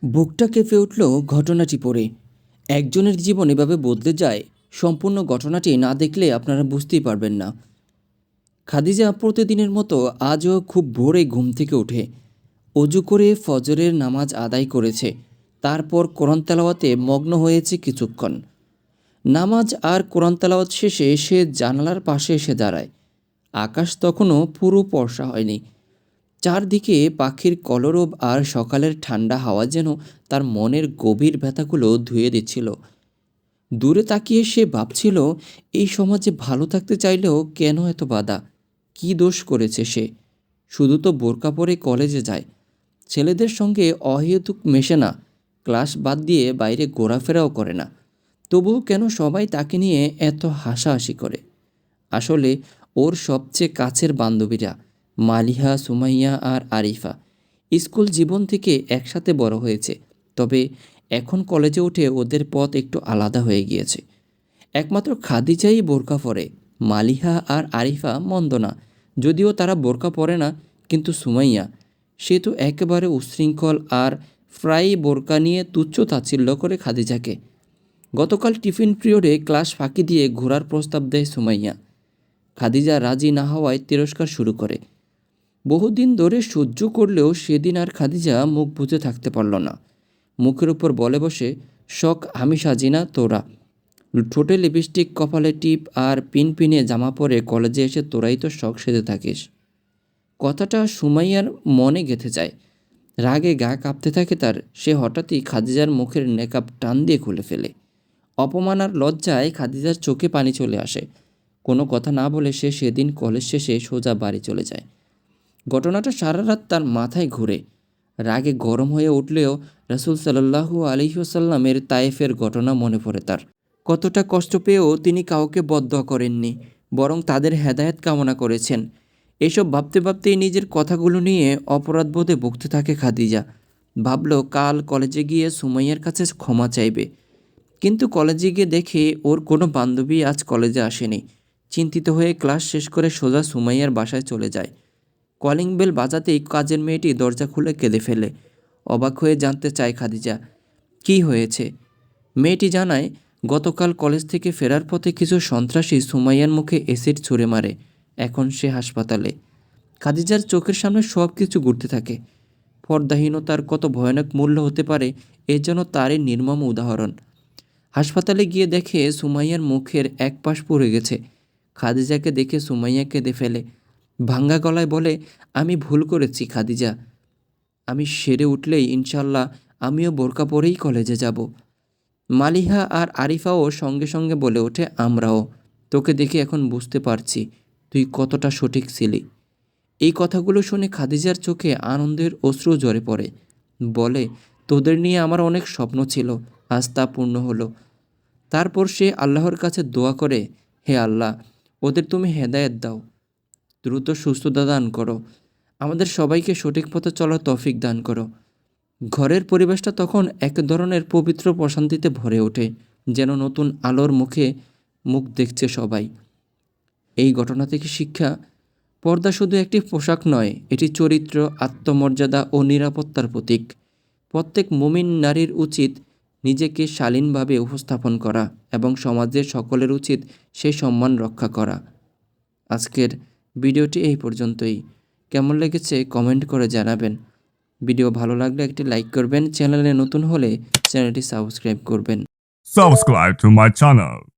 বুকটা কেঁপে উঠল ঘটনাটি পড়ে। একজনের জীবন এভাবে বদলে যায়, সম্পূর্ণ ঘটনাটি না দেখলে আপনারা বুঝতেই পারবেন না। খাদিজা প্রতিদিনের মতো আজও খুব ভোরে ঘুম থেকে উঠে অজু করে ফজরের নামাজ আদায় করেছে। তারপর কোরআন তেলাওয়াতে মগ্ন হয়েছে কিছুক্ষণ। নামাজ আর কোরআন তেলাওয়াত শেষে সে জানালার পাশে এসে দাঁড়ায়। আকাশ তখনও পুরো ফর্সা হয়নি। চারদিকে পাখির কলরব আর সকালের ঠান্ডা হাওয়া যেন তার মনের গভীর ব্যথাগুলো ধুয়ে দিচ্ছিল। দূরে তাকিয়ে সে ভাবছিল, এই সমাজে ভালো থাকতে চাইলেও কেন এত বাধা? কী দোষ করেছে সে? শুধু তো বোরকা পরে কলেজে যায়, ছেলেদের সঙ্গে অহেতুক মেশে না, ক্লাস বাদ দিয়ে বাইরে ঘোরাফেরাও করে না। তবুও কেন সবাই তাকে নিয়ে এত হাসাহাসি করে? আসলে ওর সবচেয়ে কাছের বান্ধবীরা মালিহা, সুমাইয়া আর আরিফা স্কুল জীবন থেকে একসাথে বড় হয়েছে। তবে এখন কলেজে উঠে ওদের পথ একটু আলাদা হয়ে গিয়েছে। একমাত্র খাদিজাই বোরকা পরে। মালিহা আর আরিফা মন্দ না, যদিও তারা বোরকা পরে না, কিন্তু সুমাইয়া, সে তো একেবারে উচ্ছৃঙ্খল আর প্রায়ই বোরকা নিয়ে তুচ্ছ তাচ্ছিল্য করে খাদিজাকে। গতকাল টিফিন পিরিয়ডে ক্লাস ফাঁকি দিয়ে ঘোরার প্রস্তাব দেয় সুমাইয়া। খাদিজা রাজি না হওয়ায় তিরস্কার শুরু করে। বহুদিন ধরে সহ্য করলেও সেদিন আর খাদিজা মুখ বুজে থাকতে পারল না। মুখের উপর বলে বসে, শখ আমি সাজি না, তোরা। ঠোঁটে লিপস্টিক, কপালে টিপ আর পিন পিনে জামা পরে কলেজে এসে তোরাই তো শখ সেজে থাকিস। কথাটা সুমাইয়ার মনে গেঁথে যায়। রাগে গা কাঁপতে থাকে তার। সে হঠাৎই খাদিজার মুখের নেকাব টান দিয়ে খুলে ফেলে। অপমান আর লজ্জায় খাদিজার চোখে পানি চলে আসে। কোনো কথা না বলে সে সেদিন কলেজ শেষে সোজা বাড়ি চলে যায়। ঘটনাটা সারা রাত তার মাথায় ঘুরে। রাগে গরম হয়ে উঠলেও রাসূল সাল্লাল্লাহু আলাইহি ওয়াসাল্লামের তায়েফের ঘটনা মনে পড়ে তার। কতটা কষ্ট পেয়েও তিনি কাউকে বদদোয়া করেননি, বরং তাদের হেদায়েত কামনা করেছেন। এসব ভাবতে ভাবতেই নিজের কথাগুলো নিয়ে অপরাধবোধে ভুগতে থাকে খাদিজা। ভাবল কাল কলেজে গিয়ে সুমাইয়ার কাছে ক্ষমা চাইবে। কিন্তু কলেজে গিয়ে দেখে ওর কোনো বান্ধবী আজ কলেজে আসেনি। চিন্তিত হয়ে ক্লাস শেষ করে সোজা সুমাইয়ার বাসায় চলে যায়। কলিং বেল বাজাতেই কাজের মেয়েটি দরজা খুলে কেঁদে ফেলে। অবাক হয়ে জানতে চায় খাদিজা, কী হয়েছে? মেয়েটি জানায়, গতকাল কলেজ থেকে ফেরার পথে কিছু সন্ত্রাসী সুমাইয়ার মুখে অ্যাসিড ছুঁড়ে মারে। এখন সে হাসপাতালে। খাদিজার চোখের সামনে সব কিছু ঘুরতে থাকে। পর্দাহীনতার কত ভয়ানক মূল্য হতে পারে, এ যেন তারই নির্মম উদাহরণ। হাসপাতালে গিয়ে দেখে সুমাইয়ার মুখের এক পাশ পুড়ে গেছে। খাদিজাকে দেখে সুমাইয়া কেঁদে ফেলে। ভাঙ্গা গলায় বলে, আমি ভুল করেছি খাদিজা। আমি সেরে উঠলেই ইনশাল্লাহ আমিও বোরকা পরেই কলেজে যাব। মালিহা আর আরিফাও সঙ্গে সঙ্গে বলে ওঠে, আমরাও। তোকে দেখে এখন বুঝতে পারছি তুই কতটা সঠিক ছিলি। এই কথাগুলো শুনে খাদিজার চোখে আনন্দের অশ্রু ঝরে পড়ে। বলে, তোদের নিয়ে আমার অনেক স্বপ্ন ছিল, আজ তা পূর্ণ হলো। তারপর সে আল্লাহর কাছে দোয়া করে, হে আল্লাহ, ওদের তুমি হেদায়েত দাও, দ্রুত সুস্থতা দান করো, আমাদের সবাইকে সঠিক পথে চলার তৌফিক দান করো। ঘরের পরিবেশটা তখন এক ধরনের পবিত্র প্রশান্তিতে ভরে ওঠে, যেন নতুন আলোর মুখে মুখ দেখছে সবাই। এই ঘটনা থেকে শিক্ষা, পর্দা শুধু একটি পোশাক নয়, এটি চরিত্র, আত্মমর্যাদা ও নিরাপত্তার প্রতীক। প্রত্যেক মুমিন নারীর উচিত নিজেকে শালীনভাবে উপস্থাপন করা এবং সমাজের সকলের উচিত সেই সম্মান রক্ষা করা। আজকের ভিডিওটি এই পর্যন্তই। কেমন লেগেছে কমেন্ট করে জানাবেন। ভিডিও ভালো লাগলে একটি লাইক করবেন, চ্যানেলে নতুন হলে চ্যানেলটি সাবস্ক্রাইব করবেন। Subscribe to my channel.